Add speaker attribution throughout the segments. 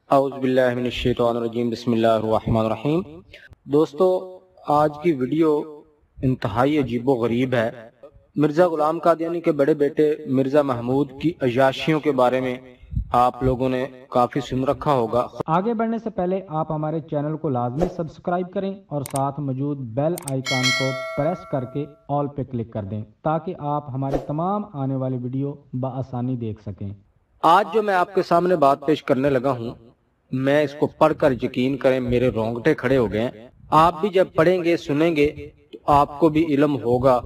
Speaker 1: اعوذ باللہ من الشیطان الرجیم، بسم اللہ الرحمن الرحیم۔ دوستو، آج کی ویڈیو انتہائی عجیب و غریب ہے۔ مرزا غلام قادیانی کے بڑے بیٹے مرزا محمود کی عیاشیوں کے بارے میں آپ لوگوں نے کافی سن رکھا ہوگا۔
Speaker 2: آگے بڑھنے سے پہلے آپ ہمارے چینل کو لازمی سبسکرائب کریں اور ساتھ موجود بیل آئیکن کو پریس کر کے آل پہ کلک کر دیں تاکہ آپ ہمارے تمام آنے والی ویڈیو بآسانی دیکھ سکیں۔
Speaker 1: آج جو میں آپ کے سامنے بات پیش کرنے لگا ہوں، میں اس کو پڑھ کر یقین کریں میرے رونگٹے کھڑے ہو گئے ہیں۔ آپ بھی جب پڑھیں گے سنیں گے تو آپ کو بھی علم ہوگا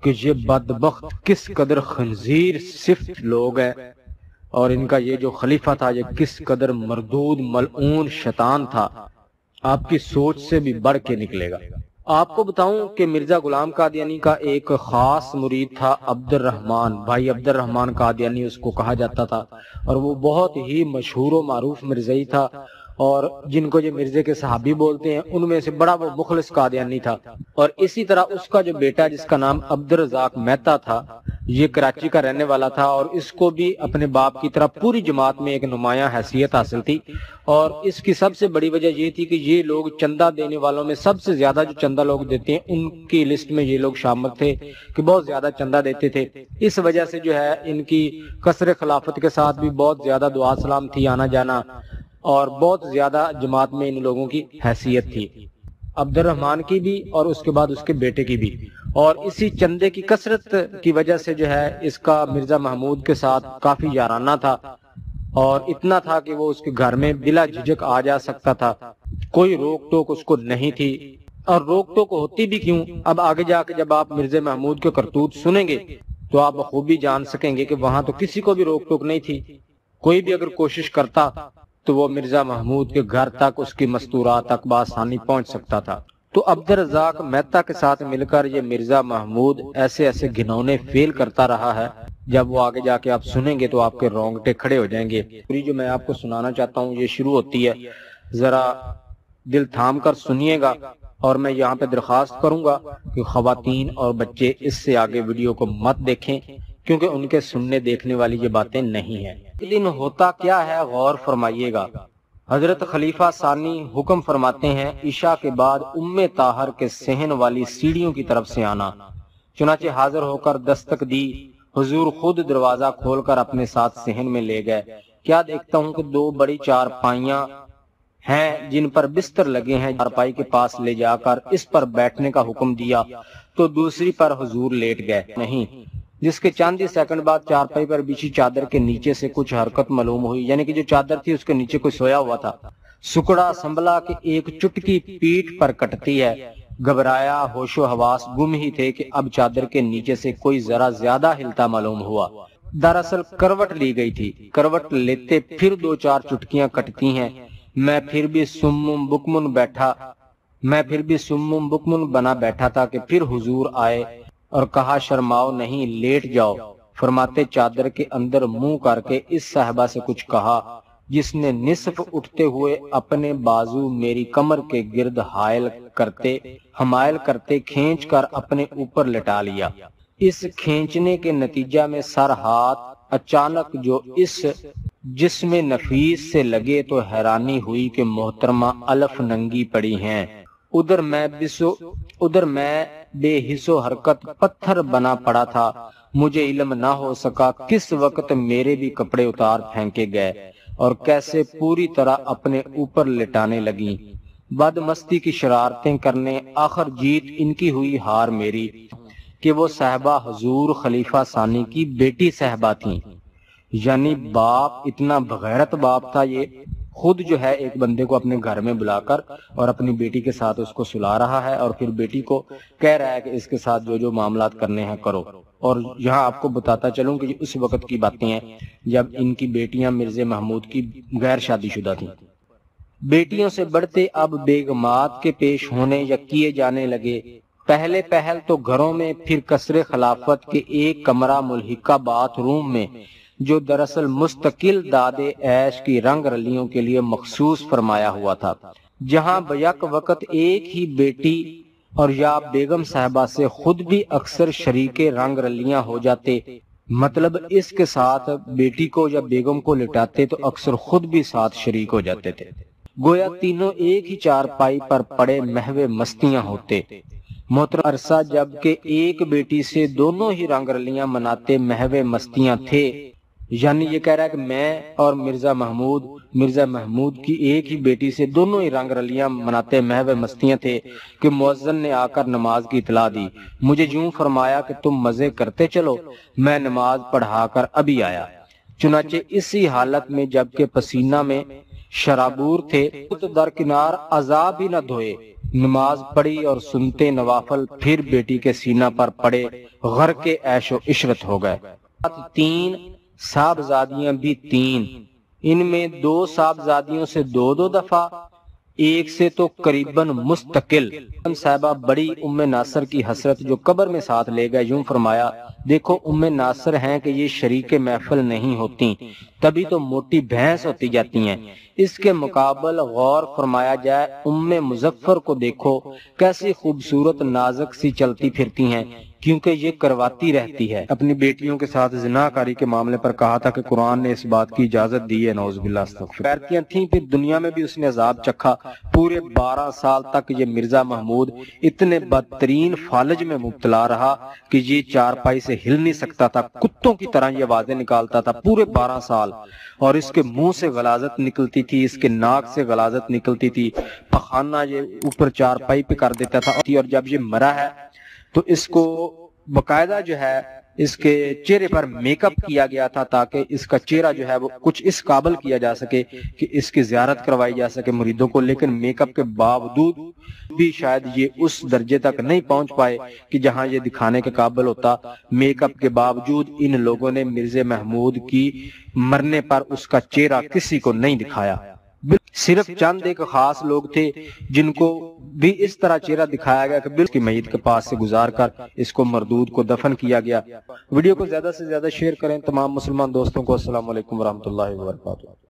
Speaker 1: کہ یہ بدبخت کس قدر خنزیر صفت لوگ ہیں، اور ان کا یہ جو خلیفہ تھا یہ کس قدر مردود ملعون شیطان تھا، آپ کی سوچ سے بھی بڑھ کے نکلے گا۔ آپ کو بتاؤں کہ مرزا غلام قادیانی کا ایک خاص مرید تھا عبد الرحمن، بھائی عبد الرحمن قادیانی اس کو کہا جاتا تھا، اور وہ بہت ہی مشہور و معروف مرزائی تھا، اور جن کو یہ مرزے کے صحابی بولتے ہیں ان میں سے بڑا وہ مخلص قادیانی تھا۔ اور اسی طرح اس کا جو بیٹا جس کا نام عبد الرزاق مہتا تھا، یہ کراچی کا رہنے والا تھا، اور اس کو بھی اپنے باپ کی طرح پوری جماعت میں ایک نمایاں حیثیت حاصل تھی۔ اور اس کی سب سے بڑی وجہ یہ تھی کہ یہ لوگ چندہ دینے والوں میں سب سے زیادہ جو چندہ لوگ دیتے ہیں ان کی لسٹ میں یہ لوگ شامل تھے کہ بہت زیادہ چندہ دیتے تھے۔ اس وجہ سے جو ہے ان کی قصر خلافت کے ساتھ بھی بہت زیادہ دعا سلام تھی، آنا جانا، اور بہت زیادہ جماعت میں ان لوگوں کی حیثیت تھی، عبد الرحمن کی بھی اور اس کے بعد اس کے بیٹے کی بھی۔ اور اسی چندے کی کثرت کی وجہ سے جو ہے اس کا مرزا محمود کے ساتھ کافی یارانہ تھا، اور اتنا تھا کہ وہ اس کے گھر میں بلا جھجک آ جا سکتا تھا، کوئی روک ٹوک اس کو نہیں تھی۔ اور روک ٹوک ہوتی بھی کیوں، اب آگے جا کے جب آپ مرزا محمود کے کرتوت سنیں گے تو آپ بخوبی جان سکیں گے کہ وہاں تو کسی کو بھی روک ٹوک نہیں تھی۔ کوئی بھی اگر کوشش کرتا تو وہ مرزا محمود کے گھر تک، اس کی مستورات تک بآسانی پہنچ سکتا تھا۔ تو عبد الرزاق مہتا کے ساتھ مل کر یہ مرزا محمود ایسے ایسے گھنونے فیل کرتا رہا ہے، جب وہ آگے جا کے آپ سنیں گے تو آپ کے رونگٹے کھڑے ہو جائیں گے۔ پوری جو میں آپ کو سنانا چاہتا ہوں یہ شروع ہوتی ہے، ذرا دل تھام کر سنیے گا، اور میں یہاں پہ درخواست کروں گا کہ خواتین اور بچے اس سے آگے ویڈیو کو مت دیکھیں، کیونکہ ان کے سننے دیکھنے والی یہ باتیں نہیں ہیں۔ دن ہوتا کیا ہے غور فرمائیے گا۔ حضرت خلیفہ ثانی حکم فرماتے ہیں عشاء کے بعد طاہر کے صحن والی سیڑھیوں کی طرف سے آنا۔ چنانچہ حاضر ہو کر دستک دی، حضور خود دروازہ کھول کر اپنے ساتھ صحن میں لے گئے۔ کیا دیکھتا ہوں کہ دو بڑی چارپائیاں ہیں جن پر بستر لگے ہیں۔ چارپائی کے پاس لے جا کر اس پر بیٹھنے کا حکم دیا تو دوسری پر حضور لیٹ گئے نہیں، جس کے چند ہی سیکنڈ بعد چارپائی پر بچھی چادر کے نیچے سے کچھ حرکت معلوم ہوئی، یعنی کہ جو چادر تھی اس کے نیچے کوئی سویا ہوا تھا۔ سکڑا سنبھلا کہ ایک چٹکی پیٹھ پر کٹتی ہے، گھبرایا، ہوش و حواس گم ہی تھے کہ اب چادر کے نیچے سے کوئی ذرا زیادہ ہلتا معلوم ہوا۔ دراصل کروٹ لی گئی تھی۔ کروٹ لیتے پھر دو چار چٹکیاں کٹتی ہیں، میں پھر بھی سمم بکمن بنا بیٹھا تھا کہ پھر حضور آئے اور کہا شرماؤ نہیں، لیٹ جاؤ۔ فرماتے چادر کے اندر منہ کر کے اس صاحبہ سے کچھ کہا، جس نے نصف اٹھتے ہوئے اپنے بازو میری کمر کے گرد حمائل کرتے کھینچ کر اپنے اوپر لٹا لیا۔ اس کھینچنے کے نتیجہ میں سر ہاتھ اچانک جو اس جسم نفیس سے لگے تو حیرانی ہوئی کہ محترمہ الف ننگی پڑی ہیں۔ ادھر میں بے حس و حرکت پتھر بنا پڑا تھا، مجھے علم نہ ہو سکا کس وقت میرے بھی کپڑے اتار پھینکے گئے اور کیسے پوری طرح اپنے اوپر لٹانے لگیں۔ بد مستی کی شرارتیں کرنے آخر جیت ان کی ہوئی ہار میری کہ وہ صاحبہ حضور خلیفہ ثانی کی بیٹی صاحبہ تھیں۔ یعنی باپ، اتنا بغیرت باپ تھا یہ، خود جو ہے ایک بندے کو اپنے گھر میں بلا کر اور اپنی بیٹی کے ساتھ اس کو سلا رہا ہے، اور پھر بیٹی کو کہہ رہا ہے کہ اس کے ساتھ جو جو معاملات کرنے ہیں کرو۔ اور یہاں آپ کو بتاتا چلوں کہ اس وقت کی باتیں ہیں جب ان کی بیٹیاں مرزا محمود کی غیر شادی شدہ تھیں۔ بیٹیوں سے بڑھتے اب بیگمات کے پیش ہونے یا کیے جانے لگے۔ پہلے پہل تو گھروں میں، پھر قصر خلافت کے ایک کمرہ ملحقہ باتھ روم میں، جو دراصل مستقل دادے عیش کی رنگ رلیوں کے لیے مخصوص فرمایا ہوا تھا، جہاں بیک وقت ایک ہی بیٹی اور یا بیگم صاحبہ سے خود بھی اکثر شریک رنگ رلیاں ہو جاتے۔ مطلب اس کے ساتھ بیٹی کو یا بیگم کو لٹاتے تو اکثر خود بھی ساتھ شریک ہو جاتے تھے۔ گویا تینوں ایک ہی چارپائی پر پڑے محو مستیاں ہوتے۔ محترم عرصہ جبکہ ایک بیٹی سے دونوں ہی رنگ رلیاں مناتے محو مستیاں تھے، یعنی یہ کہہ رہا ہے کہ میں اور مرزا محمود کی ایک ہی بیٹی سے دونوں ہی رنگ رلیاں مناتے محو مستیاں تھے کہ مؤذن نے آ کر نماز کی اطلاع دی۔ مجھے یوں فرمایا کہ تم مزے کرتے چلو، میں نماز پڑھا کر ابھی آیا۔ چنانچہ اسی حالت میں جبکہ پسینہ میں شرابور تھے تو درکنار عذاب ہی نہ دھوئے، نماز پڑھی اور سنتے نوافل، پھر بیٹی کے سینہ پر پڑے، غرق عیش و عشرت ہو گئے۔ تین صاحبزادیاں بھی تین، ان میں دو صاحبزادیوں سے دو دفعہ، ایک سے تو قریباً مستقل۔ صاحبہ بڑی ام ناصر کی حسرت جو قبر میں ساتھ لے گئے، یوں فرمایا دیکھو ام ناصر ہیں کہ یہ شریک محفل نہیں ہوتی، تبھی تو موٹی بھینس ہوتی جاتی ہیں۔ اس کے مقابل غور فرمایا جائے ام مظفر کو دیکھو کیسی خوبصورت نازک سی چلتی پھرتی ہیں، کیونکہ یہ کرواتی رہتی ہے۔ اپنی بیٹیوں کے ساتھ زنا کاری کے معاملے پر کہا تھا کہ قرآن نے اس بات کی اجازت دی ہے، نعوذ باللہ استغفر۔ بیٹیاں تھیں، پھر دنیا میں بھی اس نے عذاب چکھا۔ پورے 12 سال تک یہ مرزا محمود اتنے بدترین فالج میں مبتلا رہا کہ یہ چارپائی سے ہل نہیں سکتا تھا، کتوں کی طرح یہ آوازیں نکالتا تھا پورے 12 سال، اور اس کے منہ سے غلاظت نکلتی تھی، اس کے ناک سے غلاظت نکلتی تھی، پخانہ یہ اوپر چارپائی پہ کر دیتا تھا۔ اور جب یہ مرا ہے تو اس کو باقاعدہ جو ہے اس کے چہرے پر میک اپ کیا گیا تھا تاکہ اس کا چہرہ جو ہے وہ کچھ اس قابل کیا جا سکے کہ اس کی زیارت کروائی جا سکے مریدوں کو، لیکن میک اپ کے باوجود بھی شاید یہ اس درجے تک نہیں پہنچ پائے کہ جہاں یہ دکھانے کے قابل ہوتا۔ میک اپ کے باوجود ان لوگوں نے مرزا محمود کی مرنے پر اس کا چہرہ کسی کو نہیں دکھایا، صرف چند ایک خاص لوگ تھے جن کو بھی اس طرح چہرہ دکھایا گیا کہ بالکل میت کے پاس سے گزار کر اس کو مردود کو دفن کیا گیا۔ ویڈیو کو زیادہ سے زیادہ شیئر کریں تمام مسلمان دوستوں کو۔ السلام علیکم ورحمۃ اللہ وبرکاتہ۔